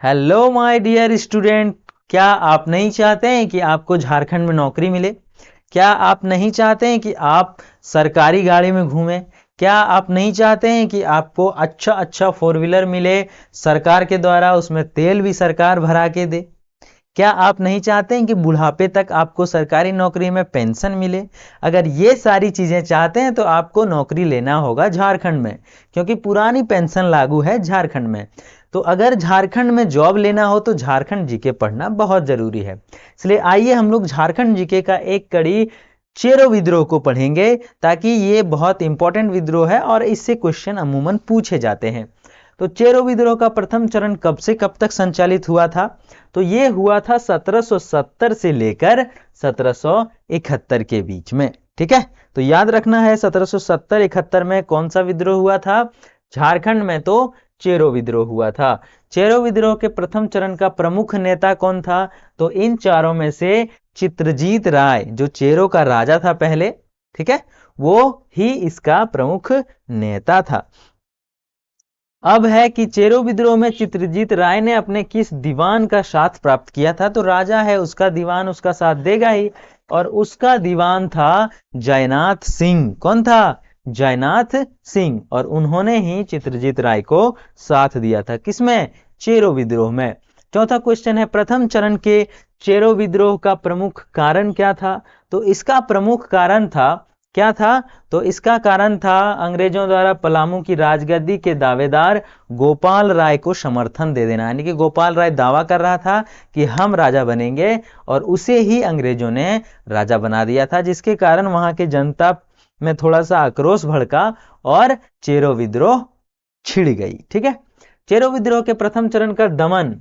Hello my dear student, क्या आप नहीं चाहते हैं कि आपको झारखंड में नौकरी मिले? क्या आप नहीं चाहते हैं कि आप सरकारी गाड़ी में घूमें? क्या आप नहीं चाहते हैं कि आपको अच्छा अच्छा फोर व्हीलर मिले सरकार के द्वारा, उसमें तेल भी सरकार भरा के दे? क्या आप नहीं चाहते हैं कि बुढ़ापे तक आपको सरकारी नौकरी में पेंशन मिले? अगर ये सारी चीजें चाहते हैं तो आपको नौकरी लेना होगा झारखंड में, क्योंकि पुरानी पेंशन लागू है झारखंड में। तो अगर झारखंड में जॉब लेना हो तो झारखंड जीके पढ़ना बहुत जरूरी है। इसलिए आइए हम लोग झारखंड जीके का एक कड़ी चेरो विद्रोह को पढ़ेंगे, ताकि ये बहुत इंपॉर्टेंट विद्रोह है और इससे क्वेश्चन अमूमन पूछे जाते हैं। तो चेरो विद्रोह का प्रथम चरण कब से कब तक संचालित हुआ था? तो ये हुआ था 1770 से लेकर 1771 के बीच में। ठीक है, तो याद रखना है 1770-71 में कौन सा विद्रोह हुआ था? झारखंड में तो चेरो विद्रोह हुआ था। चेरो विद्रोह के प्रथम चरण का प्रमुख नेता कौन था? तो इन चारों में से चित्रजीत राय, जो चेरो का राजा था पहले, ठीक है, वो ही इसका प्रमुख नेता था। अब है कि चेरो विद्रोह में चित्रजीत राय ने अपने किस दीवान का साथ प्राप्त किया था? तो राजा है, उसका दीवान उसका साथ देगा ही, और उसका दीवान था जयनाथ सिंह। कौन था? जयनाथ सिंह। और उन्होंने ही चित्रजीत राय को साथ दिया था, किसमें? चेरो विद्रोह में। चौथा क्वेश्चन है, प्रथम चरण के चेरो विद्रोह का प्रमुख कारण क्या था? तो इसका प्रमुख कारण था, क्या था? तो इसका कारण था अंग्रेजों द्वारा पलामू की राजगद्दी के दावेदार गोपाल राय को समर्थन दे देना। यानी कि गोपाल राय दावा कर रहा था कि हम राजा बनेंगे, और उसे ही अंग्रेजों ने राजा बना दिया था, जिसके कारण वहां के जनता में थोड़ा सा आक्रोश भड़का और चेरो विद्रोह छिड़ गई। ठीक है, चेरो विद्रोह के प्रथम चरण का दमन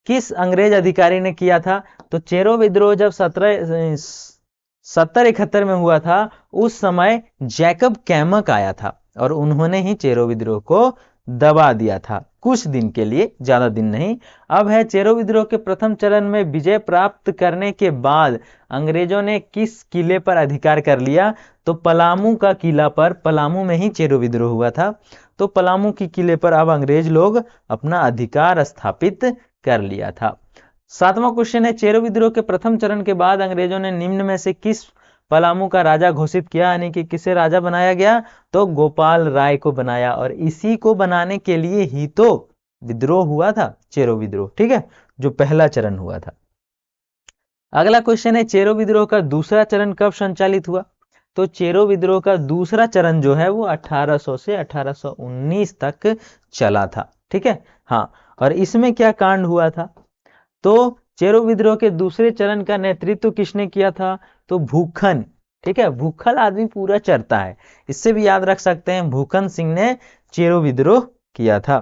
किस अंग्रेज अधिकारी ने किया था? तो चेरो विद्रोह जब 1771 में हुआ था, उस समय जैकब कैमक आया था, और उन्होंने ही चेरो विद्रोह को दबा दिया था, कुछ दिन के लिए, ज्यादा दिन नहीं। अब है, चेरो विद्रोह के प्रथम चरण में विजय प्राप्त करने के बाद अंग्रेजों ने किस किले पर अधिकार कर लिया? तो पलामू का किला पर, पलामू में ही चेरो विद्रोह हुआ था, तो पलामू की किले पर अब अंग्रेज लोग अपना अधिकार स्थापित कर लिया था। सातवां क्वेश्चन है, चेरो विद्रोह के प्रथम चरण के बाद अंग्रेजों ने निम्न में से किस पलामू का राजा घोषित किया? यानी कि किसे राजा बनाया गया? तो गोपाल राय को बनाया, और इसी को बनाने के लिए ही तो विद्रोह हुआ था, चेरो विद्रोह। ठीक है, जो पहला चरण हुआ था। अगला क्वेश्चन है, चेरो विद्रोह का दूसरा चरण कब संचालित हुआ? तो चेरो विद्रोह का दूसरा चरण जो है वो 1800 से 1819 तक चला था। ठीक है, हाँ, और इसमें क्या कांड हुआ था? तो चेरो विद्रोह के दूसरे चरण का नेतृत्व किसने किया था? तो भूखन। ठीक है, भूखल आदमी पूरा चरता है, इससे भी याद रख सकते हैं, भूखन सिंह ने चेरो विद्रोह किया था।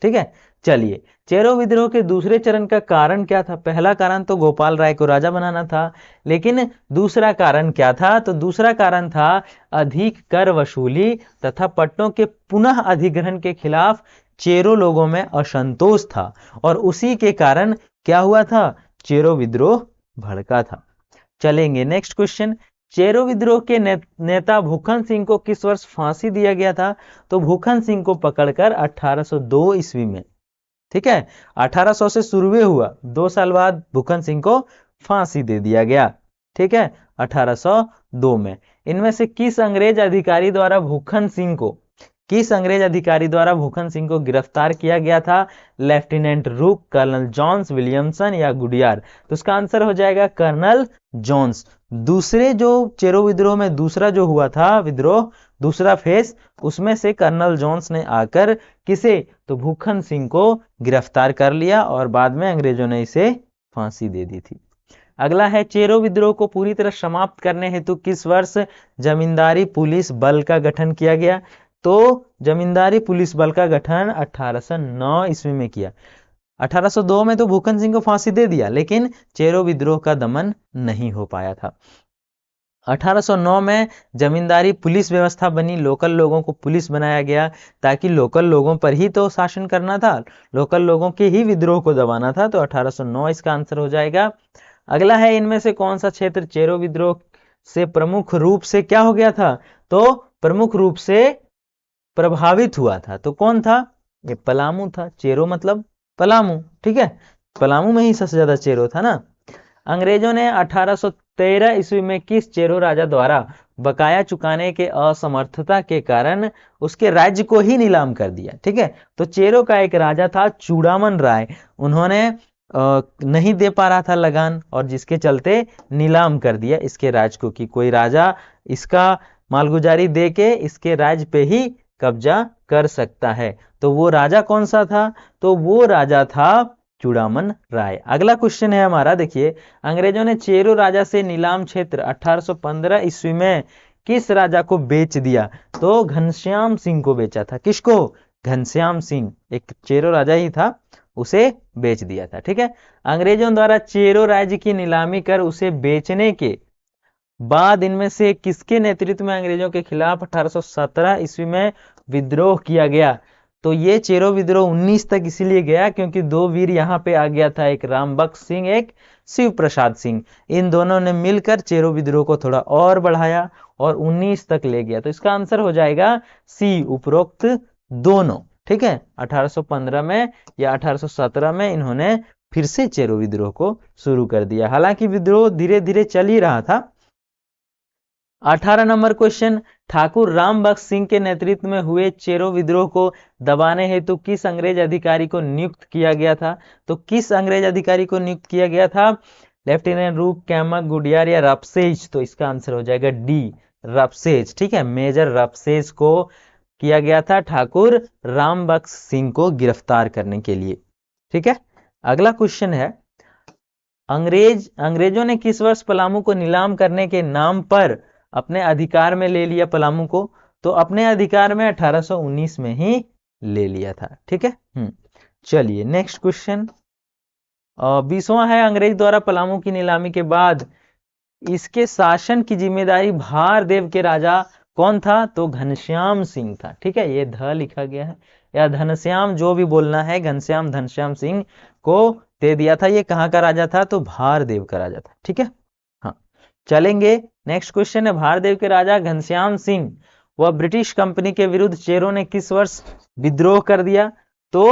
ठीक है, चलिए, चेरो विद्रोह के दूसरे चरण का कारण क्या था? पहला कारण तो गोपाल राय को राजा बनाना था, लेकिन दूसरा कारण क्या था? तो दूसरा कारण था अधिक कर वसूली तथा पट्टों के पुनः अधिग्रहण के खिलाफ चेरो लोगों में असंतोष था, और उसी के कारण क्या हुआ था? चेरो विद्रोह भड़का था। चलेंगे नेक्स्ट क्वेश्चन, चेरो विद्रोह के नेता भूखन सिंह को किस वर्ष फांसी दिया गया था? तो भूखन सिंह को पकड़कर 1802 ईस्वी में, ठीक है, 1800 से शुरू हुआ, 2 साल बाद भूखन सिंह को फांसी दे दिया गया। ठीक है, 1802 में। इनमें से किस अंग्रेज अधिकारी द्वारा भूखन सिंह को, किस अंग्रेज अधिकारी द्वारा भूखन सिंह को गिरफ्तार किया गया था? लेफ्टिनेंट रूक, कर्नल जॉन्स, विलियमसन या गुडियार? तो उसका आंसर हो जाएगा कर्नल जॉन्स। दूसरे जो चेरो विद्रोह में दूसरा जो हुआ था विद्रोह, दूसरा फेस, उसमें से कर्नल जॉन्स ने आकर किसे? तो भूखन सिंह को गिरफ्तार कर लिया, और बाद में अंग्रेजों ने इसे फांसी दे दी थी। अगला है, चेरो विद्रोह को पूरी तरह समाप्त करने हेतु किस वर्ष जमींदारी पुलिस बल का गठन किया गया? तो जमींदारी पुलिस बल का गठन 1809 ईस्वी में किया। 1802 में तो भूखन सिंह को फांसी दे दिया, लेकिन चेरो विद्रोह का दमन नहीं हो पाया था। 1809 में जमींदारी पुलिस व्यवस्था बनी, लोकल लोगों को पुलिस बनाया गया, ताकि लोकल लोगों पर ही तो शासन करना था, लोकल लोगों के ही विद्रोह को दबाना था, तो 1809 इसका आंसर हो जाएगा। अगला है, इनमें से कौन सा क्षेत्र चेरो विद्रोह से प्रमुख रूप से क्या हो गया था? तो प्रमुख रूप से प्रभावित हुआ था, तो कौन था? ये पलामू था। चेरो मतलब पलामू, ठीक है, पलामू में ही सबसे ज्यादा चेरो था ना। अंग्रेजों ने 1813 ईस्वी में किस चेरो राजा द्वारा बकाया चुकाने के असमर्थता के कारण उसके राज्य को ही नीलाम कर दिया, ठीक है। तो चेरो का एक राजा था चूड़ामन राय, उन्होंने नहीं दे पा रहा था लगान और जिसके चलते नीलाम कर दिया इसके राज्य को कि कोई राजा इसका मालगुजारी दे के इसके राज्य पे ही कब्जा कर सकता है। तो वो राजा कौन सा था? तो वो राजा था चूड़ामन राय। अगला क्वेश्चन है हमारा, देखिए, अंग्रेजों ने चेरो राजा से नीलाम क्षेत्र 1815 ईस्वी में किस राजा को बेच दिया? तो घनश्याम सिंह को बेचा था। किसको? घनश्याम सिंह, एक चेरो राजा ही था, उसे बेच दिया था, ठीक है। अंग्रेजों द्वारा चेरो राज्य की नीलामी कर उसे बेचने के बाद इनमें से किसके नेतृत्व में अंग्रेजों के खिलाफ 1817 ईस्वी में विद्रोह किया गया? तो ये चेरो विद्रोह 19 तक इसीलिए गया क्योंकि दो वीर यहाँ पे आ गया था, एक रामबख्श सिंह, एक शिव प्रसाद सिंह। इन दोनों ने मिलकर चेरो विद्रोह को थोड़ा और बढ़ाया और 19 तक ले गया। तो इसका आंसर हो जाएगा सी, उपरोक्त दोनों, ठीक है। 1815 में या 1817 में इन्होंने फिर से चेरो विद्रोह को शुरू कर दिया। हालांकि विद्रोह धीरे धीरे चल ही रहा था। 18 नंबर क्वेश्चन, ठाकुर रामबख्श सिंह के नेतृत्व में हुए चेरो विद्रोह को दबाने हेतु किस अंग्रेज अधिकारी को नियुक्त किया गया था? तो किस अंग्रेज अधिकारी को नियुक्त किया गया था? लेफ्टिनेंट रूप, कैमक, गुडियार या रफसेज? तो इसका आंसर हो जाएगा डी, रफसेज, ठीक है। मेजर रफसेज को किया गया था ठाकुर रामबख्श सिंह को गिरफ्तार करने के लिए, ठीक है। अगला क्वेश्चन है, अंग्रेजों ने किस वर्ष पलामू को नीलाम करने के नाम पर अपने अधिकार में ले लिया पलामू को? तो अपने अधिकार में 1819 में ही ले लिया था, ठीक है। चलिए नेक्स्ट क्वेश्चन 20वां है, अंग्रेज द्वारा पलामू की नीलामी के बाद इसके शासन की जिम्मेदारी भारदेव के राजा कौन था? तो घनश्याम सिंह था, ठीक है। ये ध लिखा गया है या घनश्याम, जो भी बोलना है, घनश्याम घनश्याम सिंह को दे दिया था। ये कहाँ का राजा था? तो भारदेव का राजा था, ठीक है। हाँ, चलेंगे नेक्स्ट क्वेश्चन है, भारदेव के राजा घनश्याम सिंह व ब्रिटिश कंपनी के विरुद्ध चेरो ने किस वर्ष विद्रोह कर दिया? तो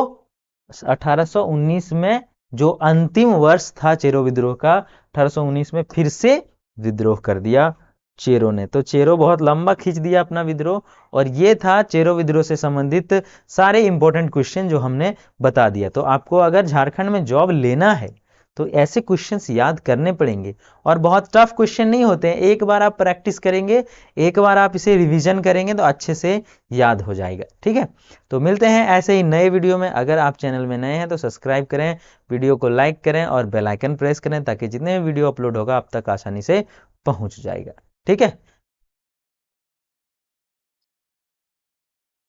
1819 में, जो अंतिम वर्ष था चेरो विद्रोह का, 1819 में फिर से विद्रोह कर दिया चेरो ने। तो चेरो बहुत लंबा खींच दिया अपना विद्रोह, और ये था चेरो विद्रोह से संबंधित सारे इंपॉर्टेंट क्वेश्चन जो हमने बता दिया। तो आपको अगर झारखंड में जॉब लेना है तो ऐसे क्वेश्चंस याद करने पड़ेंगे, और बहुत टफ क्वेश्चन नहीं होते हैं। एक बार आप प्रैक्टिस करेंगे, एक बार आप इसे रिवीजन करेंगे तो अच्छे से याद हो जाएगा, ठीक है। तो मिलते हैं ऐसे ही नए वीडियो में। अगर आप चैनल में नए हैं तो सब्सक्राइब करें, वीडियो को लाइक करें और बेल आइकन प्रेस करें ताकि जितने भी वीडियो अपलोड होगा आप तक आसानी से पहुंच जाएगा, ठीक है।